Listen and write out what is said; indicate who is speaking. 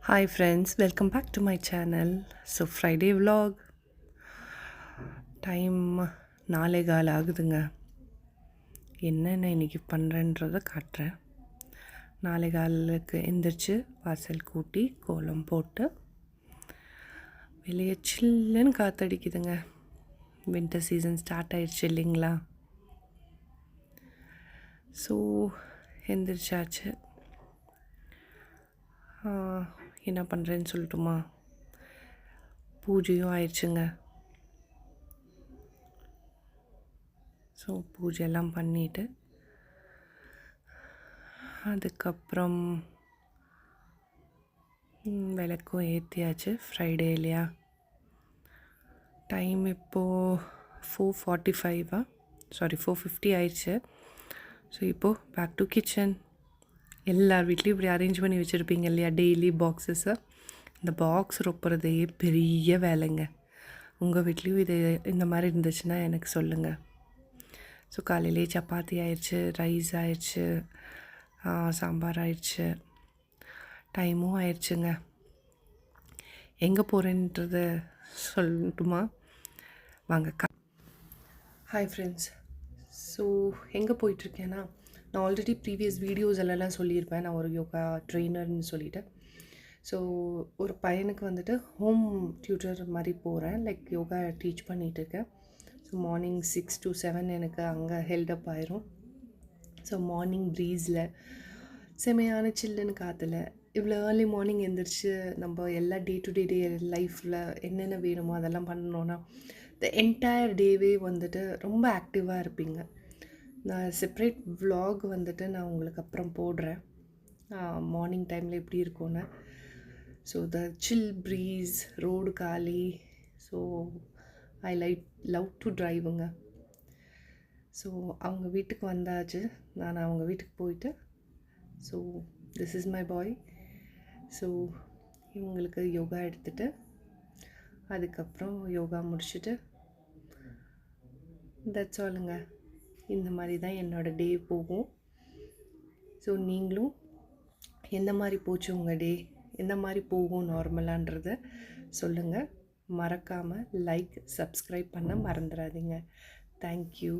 Speaker 1: Hi friends, welcome back to my channel. So Friday vlog. Time 4:15 ஆகுதுங்க. என்னென்ன இன்றைக்கி பண்ணுறேன்றதை காட்டுறேன். 4:15க்கு எந்திரிச்சு வாசல் கூட்டி கோலம் போட்டு வெளியே சில்லுன்னு காற்றடிக்குதுங்க. வின்டர் சீசன் ஸ்டார்ட் ஆயிடுச்சு இல்லைங்களா? ஸோ எந்திரிச்சாச்சு. என்ன பண்ணுறேன்னு சொல்லட்டுமா? பூஜையும் ஆயிடுச்சுங்க. ஸோ பூஜையெல்லாம் பண்ணிவிட்டு அதுக்கப்புறம் விளக்கும் ஏற்றியாச்சு. ஃப்ரைடே இல்லையா? டைம் இப்போது 4:45 4:50 ஆயிடுச்சு. ஸோ இப்போது பேக் டு கிச்சன். எல்லார் வீட்லேயும் இப்படி அரேஞ்ச் பண்ணி வச்சுருப்பீங்க இல்லையா டெய்லி பாக்ஸஸை. இந்த பாக்ஸ் ரொப்புறதே பெரிய வேலைங்க. உங்கள் வீட்லேயும் இது இந்த மாதிரி இருந்துச்சுன்னா எனக்கு சொல்லுங்கள். ஸோ காலையிலே சப்பாத்தி ஆயிடுச்சு, ரைஸ் ஆயிடுச்சு, சாம்பார் ஆயிடுச்சு, டைமும் ஆயிடுச்சுங்க. எங்கே போகிறேன்றத சொல்லட்டுமா? வாங்க. Hi friends. ஸோ எங்கே போயிட்டுருக்கேன்னா, நான் ஆல்ரெடி ப்ரீவியஸ் வீடியோஸ் எல்லாம் சொல்லியிருப்பேன். நான் ஒரு யோகா ட்ரெயினர்னு சொல்லிவிட்டு. ஸோ ஒரு பையனுக்கு வந்துட்டு ஹோம் டியூட்டர் மாதிரி போகிறேன். லைக் யோகா டீச் பண்ணிகிட்ருக்கேன். ஸோ மார்னிங் 6 to 7 எனக்கு அங்கே ஹெல்டப் ஆயிரும். ஸோ மார்னிங் ப்ரீஸில் செமையான சில்லுன்னு காற்றுல இவ்வளோ ஏர்லி மார்னிங் எழுந்திரிச்சு நம்ம எல்லா டே டு டே லைஃப்பில் என்னென்ன வேணுமோ அதெல்லாம் பண்ணணுன்னா த என்டையர் டேவே வந்துட்டு ரொம்ப ஆக்டிவாக இருப்பீங்க. நான் செப்ரேட் விலாக் வந்துட்டு நான் உங்களுக்கு அப்புறம் போடுறேன், மார்னிங் டைமில் எப்படி இருக்கும்னு. So the chill breeze, road காலி. ஸோ ஐ லவ் டு ட்ரைவுங்க. ஸோ அவங்க வீட்டுக்கு வந்தாச்சு. நான் அவங்க வீட்டுக்கு போயிட்டு, so this is my boy. So இவங்களுக்கு யோகா எடுத்துகிட்டு அதுக்கப்புறம் யோகா முடிச்சுட்டு தட்ஸ் ஆலுங்க. இந்த மாதிரி தான் என்னோடய டே போகும். ஸோ நீங்களும் எந்த மாதிரி போச்சு உங்கள் டே, எந்த மாதிரி போகும் நார்மலான்றதை சொல்லுங்கள். மறக்காமல் லைக், சப்ஸ்கிரைப் பண்ண மறந்துடாதீங்க. தேங்க்யூ.